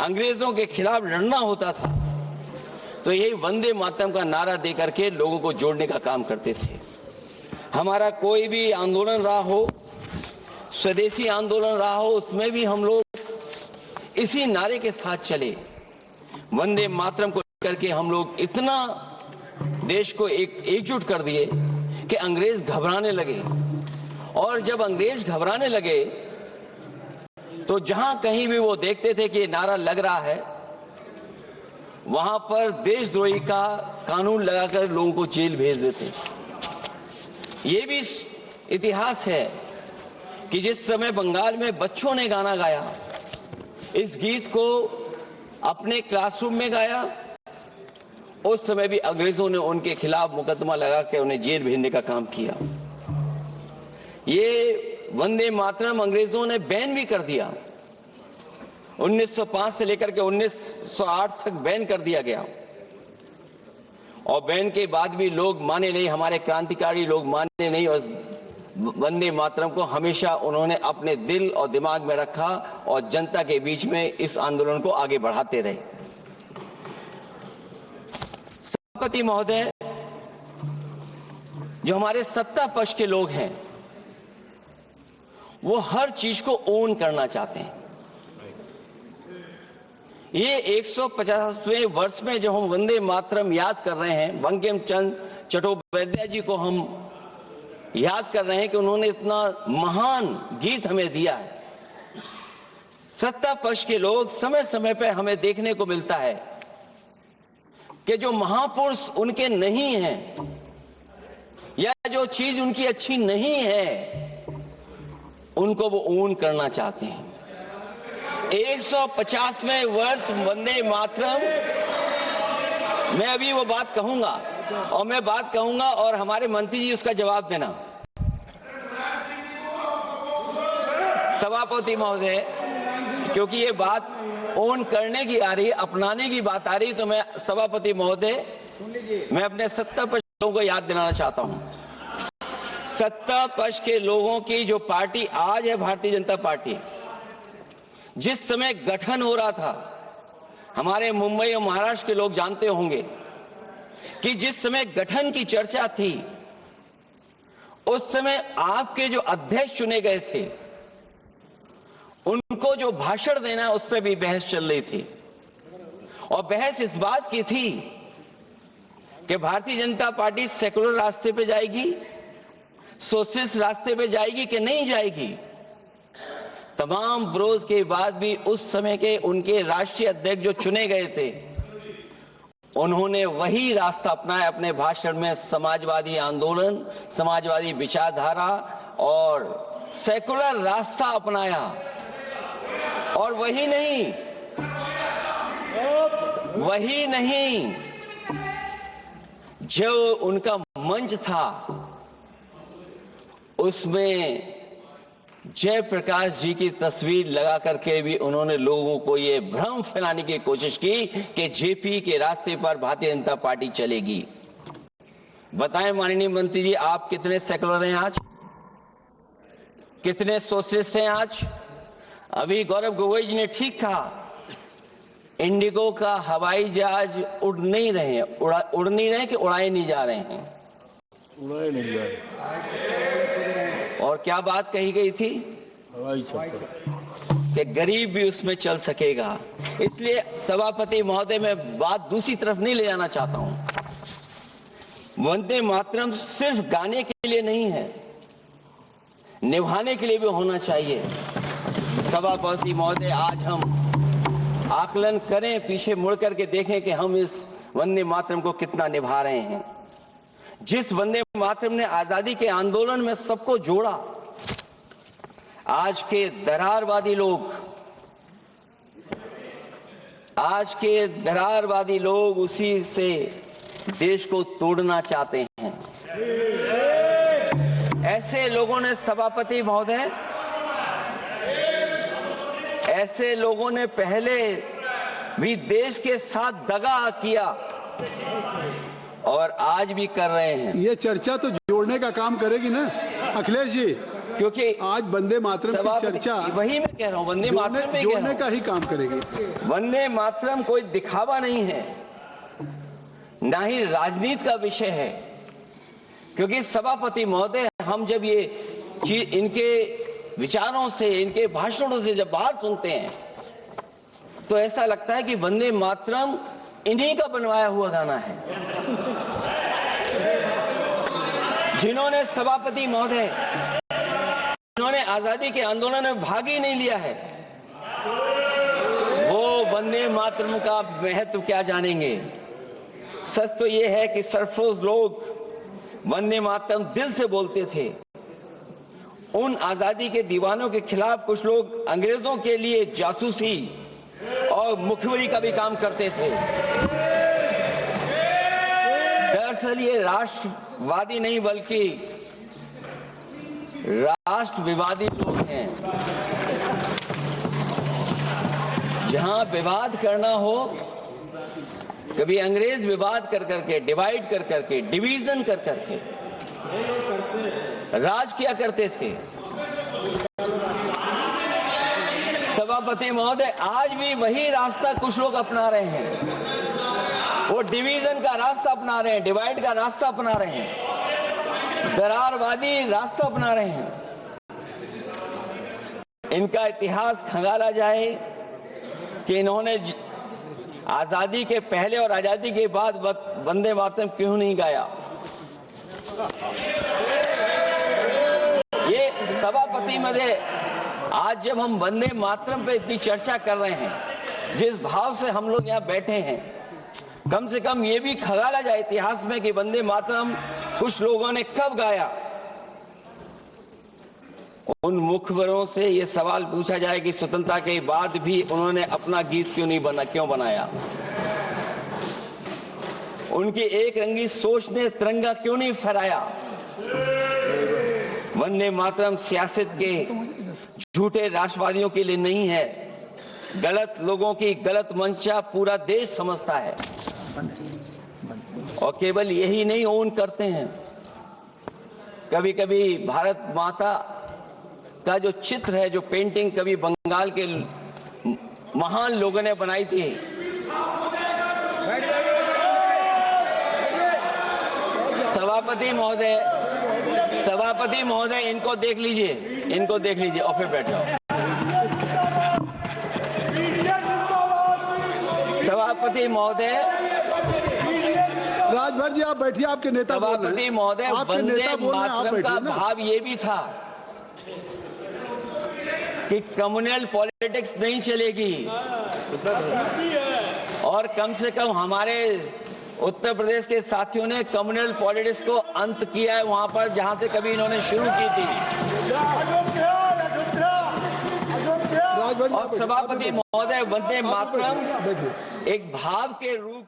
अंग्रेजों के खिलाफ लड़ना होता था तो यही वंदे मातरम का नारा देकर के लोगों को जोड़ने का काम करते थे। हमारा कोई भी आंदोलन रहा हो, स्वदेशी आंदोलन रहा हो, उसमें भी हम लोग इसी नारे के साथ चले। वंदे मातरम को लेकर के हम लोग इतना देश को एकजुट कर दिए कि अंग्रेज घबराने लगे। और जब अंग्रेज घबराने लगे तो जहां कहीं भी वो देखते थे कि ये नारा लग रहा है, वहां पर देशद्रोही का कानून लगाकर लोगों को जेल भेज देते। ये भी इतिहास है कि जिस समय बंगाल में बच्चों ने गाना गाया, इस गीत को अपने क्लासरूम में गाया, उस समय भी अंग्रेजों ने उनके खिलाफ मुकदमा लगा के उन्हें जेल भेजने का काम किया। ये वंदे मातरम अंग्रेजों ने बैन भी कर दिया। 1905 से लेकर के 1908 तक बैन कर दिया गया और बैन के बाद भी लोग माने नहीं, हमारे क्रांतिकारी लोग माने नहीं और वंदे मातरम को हमेशा उन्होंने अपने दिल और दिमाग में रखा और जनता के बीच में इस आंदोलन को आगे बढ़ाते रहे। सभापति महोदय, जो हमारे सत्ता पक्ष के लोग हैं वो हर चीज को ओन करना चाहते हैं। ये 150वें वर्ष में जब हम वंदे मातरम याद कर रहे हैं, बंकिम चंद्र चट्टोपाध्याय जी को हम याद कर रहे हैं कि उन्होंने इतना महान गीत हमें दिया है। सत्ता पक्ष के लोग समय समय पर हमें देखने को मिलता है कि जो महापुरुष उनके नहीं हैं या जो चीज उनकी अच्छी नहीं है उनको वो ओन करना चाहते हैं। 150वें वर्ष वंदे मातरम, मैं अभी वो बात कहूंगा और मैं बात कहूंगा और हमारे मंत्री जी उसका जवाब देना। सभापति महोदय, क्योंकि ये बात ओन करने की आ रही, अपनाने की बात आ रही, तो मैं सभापति महोदय, मैं अपने सत्ता पक्ष लोगों को याद दिलाना चाहता हूं। सत्ता पक्ष के लोगों की जो पार्टी आज है, भारतीय जनता पार्टी, जिस समय गठन हो रहा था, हमारे मुंबई और महाराष्ट्र के लोग जानते होंगे कि जिस समय गठन की चर्चा थी, उस समय आपके जो अध्यक्ष चुने गए थे उनको जो भाषण देना है उस पर भी बहस चल रही थी। और बहस इस बात की थी कि भारतीय जनता पार्टी सेकुलर रास्ते पे जाएगी, सोशलिस्ट रास्ते पे जाएगी कि नहीं जाएगी। तमाम विरोध के बाद भी उस समय के उनके राष्ट्रीय अध्यक्ष जो चुने गए थे उन्होंने वही रास्ता अपनाया अपने भाषण में। समाजवादी आंदोलन, समाजवादी विचारधारा और सेकुलर रास्ता अपनाया। और वही नहीं, जो उनका मंच था उसमें जयप्रकाश जी की तस्वीर लगा करके भी उन्होंने लोगों को ये भ्रम फैलाने की कोशिश की कि जेपी के रास्ते पर भारतीय जनता पार्टी चलेगी। बताएं माननीय मंत्री जी, आप कितने सेकुलर हैं आज, कितने सोशलिस्ट हैं आज? अभी गौरव गोगोई जी ने ठीक कहा, इंडिगो का हवाई जहाज उड़ नहीं रहे कि उड़ाए नहीं जा रहे हैं? उड़ाए नहीं जा रहे। और क्या बात कही गई थी? हवाई सफर कि गरीब भी उसमें चल सकेगा। इसलिए सभापति महोदय, मैं बात दूसरी तरफ नहीं ले जाना चाहता हूं। वंदे मातरम सिर्फ गाने के लिए नहीं है, निभाने के लिए भी होना चाहिए। सभापति महोदय, आज हम आकलन करें, पीछे मुड़ करके देखें कि हम इस वंदे मातरम को कितना निभा रहे हैं। जिस वंदे मातरम ने आजादी के आंदोलन में सबको जोड़ा, आज के दरारवादी लोग उसी से देश को तोड़ना चाहते हैं। ऐसे लोगों ने, सभापति महोदय, ऐसे लोगों ने पहले भी देश के साथ दगा किया और आज भी कर रहे हैं। ये चर्चा तो जोड़ने का काम करेगी ना अखिलेश जी। क्योंकि आज वंदे मातरम की चर्चा वही मैं कह रहा हूँ, वंदे मातरम में जोड़ने का ही काम करेगी। वंदे मातरम कोई दिखावा नहीं है, ना ही राजनीति का विषय है। क्योंकि सभापति महोदय, हम जब ये चीज इनके विचारों से, इनके भाषणों से जब बाहर सुनते हैं तो ऐसा लगता है कि वंदे मातरम इन्हीं का बनवाया हुआ गाना है। जिन्होंने सभापति महोदय, जिन्होंने आजादी के आंदोलन में भाग ही नहीं लिया है, वो वंदे मातरम का महत्व क्या जानेंगे। सच तो ये है कि सरफरोश लोग वंदे मातरम दिल से बोलते थे। उन आजादी के दीवानों के खिलाफ कुछ लोग अंग्रेजों के लिए जासूसी और मुखबिरी का भी काम करते थे। दरअसल ये राष्ट्रवादी नहीं बल्कि राष्ट्र विवादी लोग हैं। जहां विवाद करना हो, कभी अंग्रेज विवाद कर करके, डिवाइड कर करके, डिवीजन कर करके राज किया करते थे। सभापति महोदय, आज भी वही रास्ता कुछ लोग अपना रहे हैं। वो डिवीजन का रास्ता अपना रहे हैं, डिवाइड का रास्ता अपना रहे हैं, दरारवादी रास्ता अपना रहे हैं। इनका इतिहास खंगाला जाए कि इन्होंने आजादी के पहले और आजादी के बाद वंदे मातरम क्यों नहीं गाया। ये सभापति महोदय, आज जब हम वंदे मातरम पे इतनी चर्चा कर रहे हैं, जिस भाव से हम लोग यहाँ बैठे हैं, कम से कम ये भी खंगाला जाए इतिहास में कि वंदे मातरम कुछ लोगों ने कब गाया। उन मुखबरों से ये सवाल पूछा जाए कि स्वतंत्रता के बाद भी उन्होंने अपना गीत क्यों बनाया। उनकी एक रंगी सोच ने तिरंगा क्यों नहीं फहराया। वंदे मातरम सियासत के झूठे राष्ट्रवादियों के लिए नहीं है। गलत लोगों की गलत मंशा पूरा देश समझता है और केवल यही नहीं ओन करते हैं। कभी कभी भारत माता का जो चित्र है, जो पेंटिंग कभी बंगाल के महान लोगों ने बनाई थी, सभापति महोदय इनको देख लीजिए, इनको देख लीजिए और फिर बैठो। सभापति महोदय, राजभर जी आप बैठिए, आपके नेता सभापति महोदय, वंदे मातरम का भाव ये भी था कि कम्युनल पॉलिटिक्स नहीं चलेगी और कम से कम हमारे उत्तर प्रदेश के साथियों ने कम्युनल पॉलिटिक्स को अंत किया है वहां पर जहां से कभी इन्होंने शुरू की थी। और सभापति महोदय, वंदे मातरम एक भाव के रूप